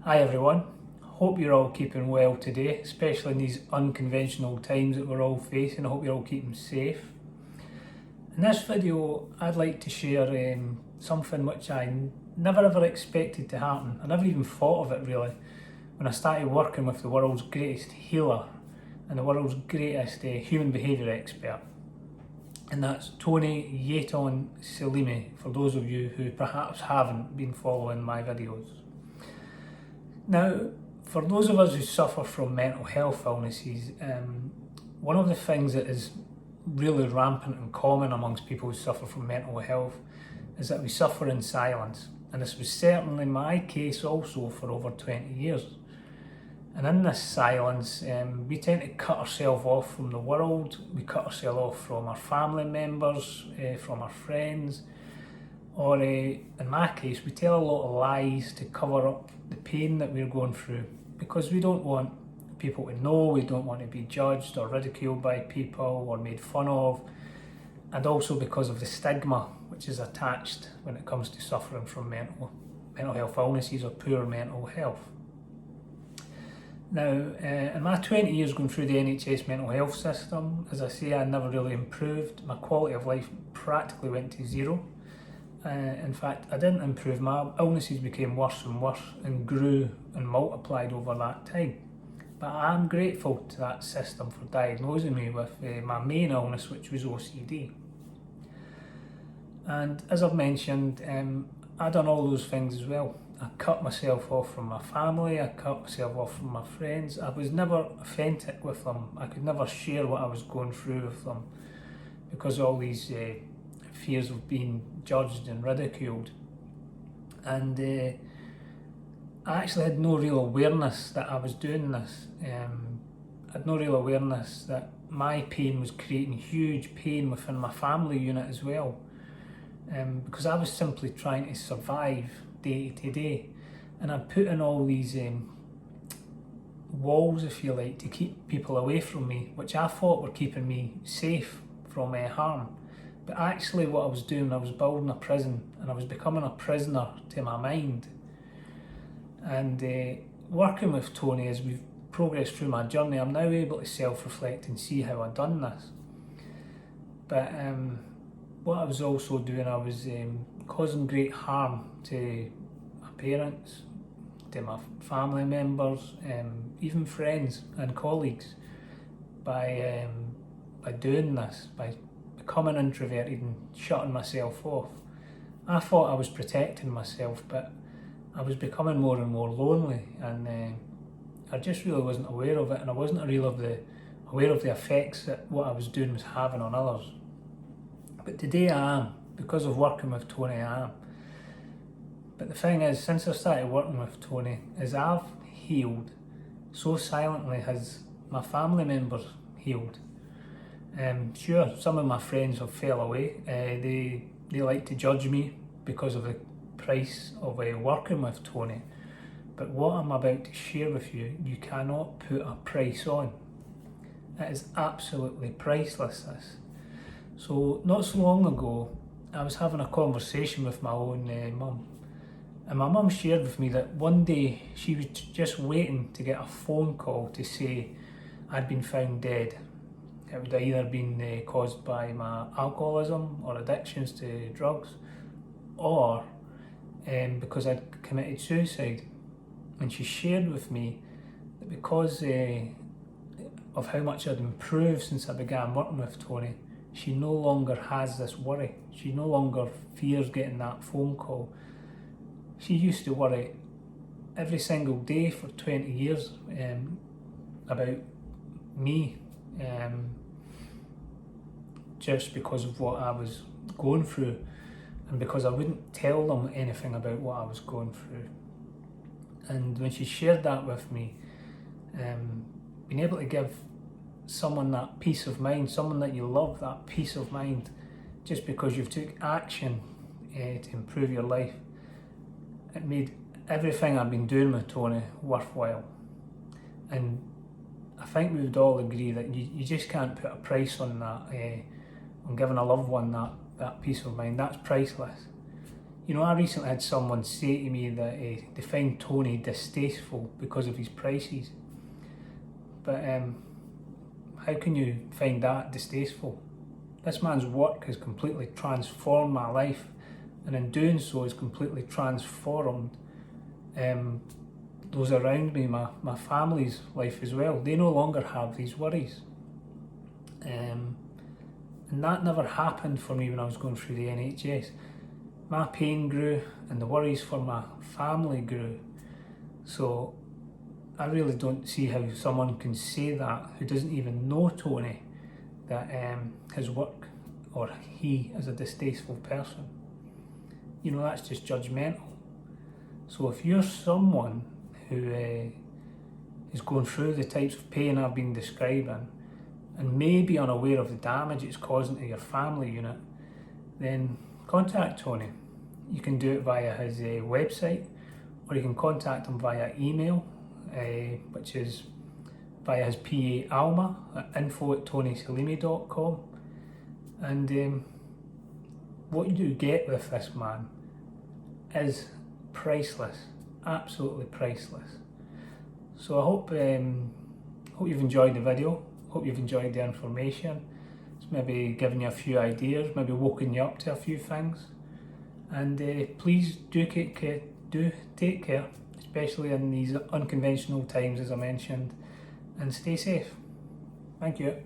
Hi everyone, hope you're all keeping well today, especially in these unconventional times that we're all facing. I hope you're all keeping safe. In this video I'd like to share something which I never ever expected to happen. I never even thought of it really when I started working with the world's greatest healer and the world's greatest human behaviour expert. And that's Tony Selimi, for those of you who perhaps haven't been following my videos. Now, for those of us who suffer from mental health illnesses, one of the things that is really rampant and common amongst people who suffer from mental health is that we suffer in silence. And this was certainly my case also for over 20 years. And in this silence, we tend to cut ourselves off from the world, we cut ourselves off from our family members, from our friends, or in my case, we tell a lot of lies to cover up the pain that we're going through because we don't want people to know, we don't want to be judged or ridiculed by people or made fun of, and also because of the stigma which is attached when it comes to suffering from mental health illnesses or poor mental health. Now, in my 20 years going through the NHS mental health system, as I say, I never really improved. My quality of life practically went to zero. In fact, I didn't improve. My illnesses became worse and worse and grew and multiplied over that time. But I'm grateful to that system for diagnosing me with my main illness, which was OCD. And as I've mentioned, I done all those things as well. I cut myself off from my family, I cut myself off from my friends. I was never authentic with them. I could never share what I was going through with them because of all these fears of being judged and ridiculed. And I actually had no real awareness that I was doing this. I had no real awareness that my pain was creating huge pain within my family unit as well. Because I was simply trying to survive day to day, and I put in all these walls, if you like, to keep people away from me, which I thought were keeping me safe from harm. But actually what I was doing, I was building a prison, and I was becoming a prisoner to my mind. And working with Tony, as we've progressed through my journey, I'm now able to self-reflect and see how I've done this. But what I was also doing, I was causing great harm to my parents, to my family members, even friends and colleagues by doing this, by becoming introverted and shutting myself off. I thought I was protecting myself, but I was becoming more and more lonely, and I just really wasn't aware of it, and I wasn't aware of the effects that what I was doing was having on others. But today I am, because of working with Tony, I am. But the thing is, since I started working with Tony, as I've healed, so silently has my family members healed. Sure, some of my friends have fell away. They like to judge me because of the price of working with Tony. But what I'm about to share with you, you cannot put a price on. It is absolutely priceless, this. So not so long ago, I was having a conversation with my own mum. And my mum shared with me that one day she was just waiting to get a phone call to say I'd been found dead. It would either been caused by my alcoholism or addictions to drugs, or because I'd committed suicide. And she shared with me that because of how much I'd improved since I began working with Tony, she no longer has this worry. She no longer fears getting that phone call. She used to worry every single day for 20 years about me, just because of what I was going through, and because I wouldn't tell them anything about what I was going through. And when she shared that with me, being able to give someone that peace of mind, someone that you love, that peace of mind, just because you've took action to improve your life, it made everything I've been doing with Tony worthwhile. And I think we would all agree that you just can't put a price on that, on giving a loved one that peace of mind. That's priceless. You know, I recently had someone say to me that they find Tony distasteful because of his prices. But how can you find that distasteful? This man's work has completely transformed my life, and in doing so has completely transformed those around me, my family's life as well. They no longer have these worries. And that never happened for me when I was going through the NHS. My pain grew and the worries for my family grew. So I really don't see how someone can say that who doesn't even know Tony, that his work or he is a distasteful person. You know, that's just judgmental. So if you're someone who is going through the types of pain I've been describing and may be unaware of the damage it's causing to your family unit, then contact Tony. You can do it via his website, or you can contact him via email, which is via his PA Alma at info@tonyselimi.com. And what you get with this man is priceless, absolutely priceless. So I hope you've enjoyed the video, hope you've enjoyed the information. It's maybe given you a few ideas, maybe woken you up to a few things. And please do take care, especially in these unconventional times as I mentioned, and stay safe. Thank you.